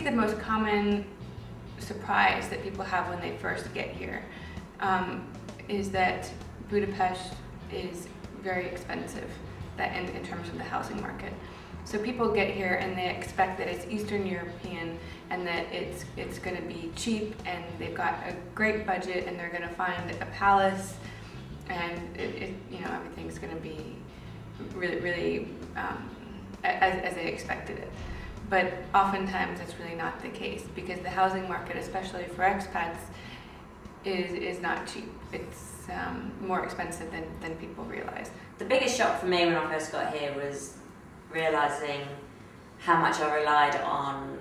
the most common surprise that people have when they first get here is that Budapest is very expensive in terms of the housing market. So people get here and they expect that it's Eastern European and that it's going to be cheap and they've got a great budget and they're going to find a palace and you know, everything's going to be really as they expected it. But oftentimes it's really not the case because the housing market, especially for expats, is not cheap. It's more expensive than people realize. The biggest shock for me when I first got here was realising how much I relied on,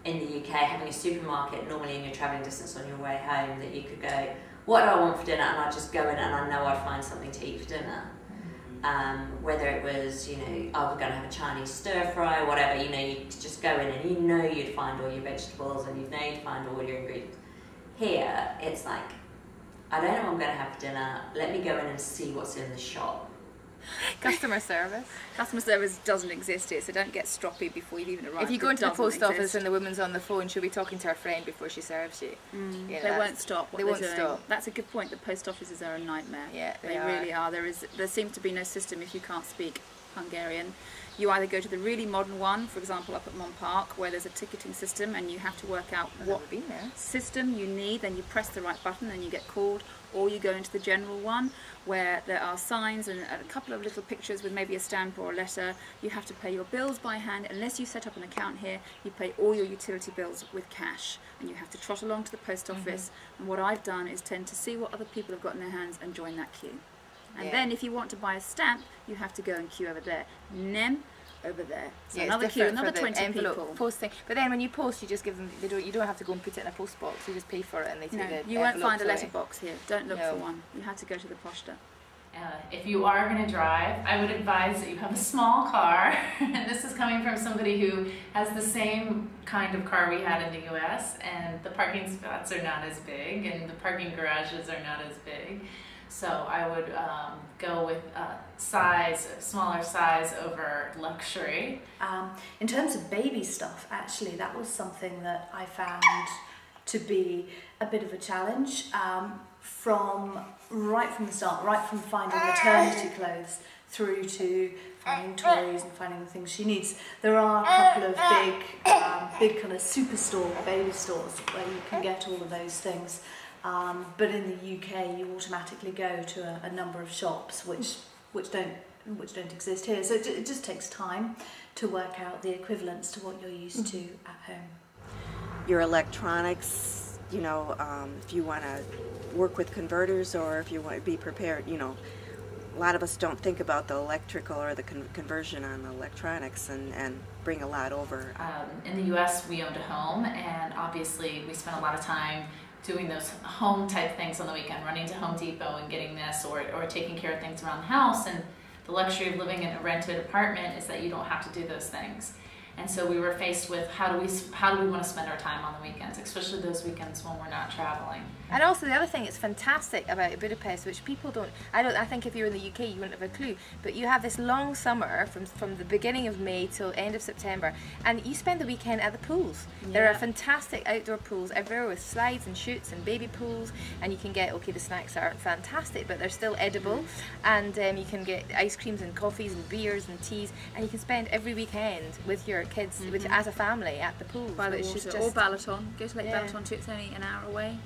in the UK, having a supermarket normally in your travelling distance on your way home, that you could go, what do I want for dinner? And I'd just go in and I know I'd find something to eat for dinner. Whether it was, you know, oh, we're going to have a Chinese stir fry or whatever, you know, you just go in and you know you'd find all your vegetables and you know you'd find all your ingredients. Here, it's like, I don't know what I'm going to have for dinner, let me go in and see what's in the shop. Customer service. Customer service doesn't exist here, so don't get stroppy before you've even arrived. If you go into the post office and the woman's on the phone, she'll be talking to her friend before she serves you. You know, they won't stop. They won't stop. That's a good point. The post offices are a nightmare. Yeah, they really are. There seems to be no system if you can't speak Hungarian. You either go to the really modern one, for example up at Mon Park, where there's a ticketing system and you have to work out what system you need, then you press the right button and you get called, or you go into the general one where there are signs and a couple of little pictures with maybe a stamp or a letter. You have to pay your bills by hand. Unless you set up an account here, you pay all your utility bills with cash and you have to trot along to the post office. And what I've done is tend to see what other people have got in their hands and join that queue. And then if you want to buy a stamp, you have to go and queue over there. Nem over there. So another queue, another 20 people. Posting. But then when you post, you just give them, you don't have to go and put it in a post box, you just pay for it and they take you won't find a letterbox here. Don't look for one. You have to go to the posta. If you are going to drive, I would advise that you have a small car. And this is coming from somebody who has the same kind of car we had in the US, and the parking spots are not as big and the parking garages are not as big. So I would go with smaller size over luxury. In terms of baby stuff, actually, that was something that I found to be a bit of a challenge right from the start, right from finding maternity clothes through to finding toys and finding the things she needs. There are a couple of big kind of superstore baby stores where you can get all of those things. But in the UK, you automatically go to a number of shops which don't exist here. So it just takes time to work out the equivalents to what you're used to at home. Your electronics, you know, if you want to work with converters or if you want to be prepared, you know, a lot of us don't think about the electrical or the conversion on the electronics and bring a lot over. In the US, we owned a home, and obviously we spent a lot of time doing those home type things on the weekend, running to Home Depot and getting this or taking care of things around the house. And the luxury of living in a rented apartment is that you don't have to do those things. And so we were faced with how do we want to spend our time on the weekends, especially those weekends when we're not traveling. And also the other thing that's fantastic about Budapest, which people don't, I think if you're in the UK you wouldn't have a clue, but you have this long summer from the beginning of May till end of September, and you spend the weekend at the pools. Yeah. There are fantastic outdoor pools everywhere with slides and chutes and baby pools, and you can get, okay, the snacks aren't fantastic, but they're still edible, and you can get ice creams and coffees and beers and teas, and you can spend every weekend with your kids, as a family, at the pool. By the water, or Balaton. Go to Lake Balaton too, it's only an hour away.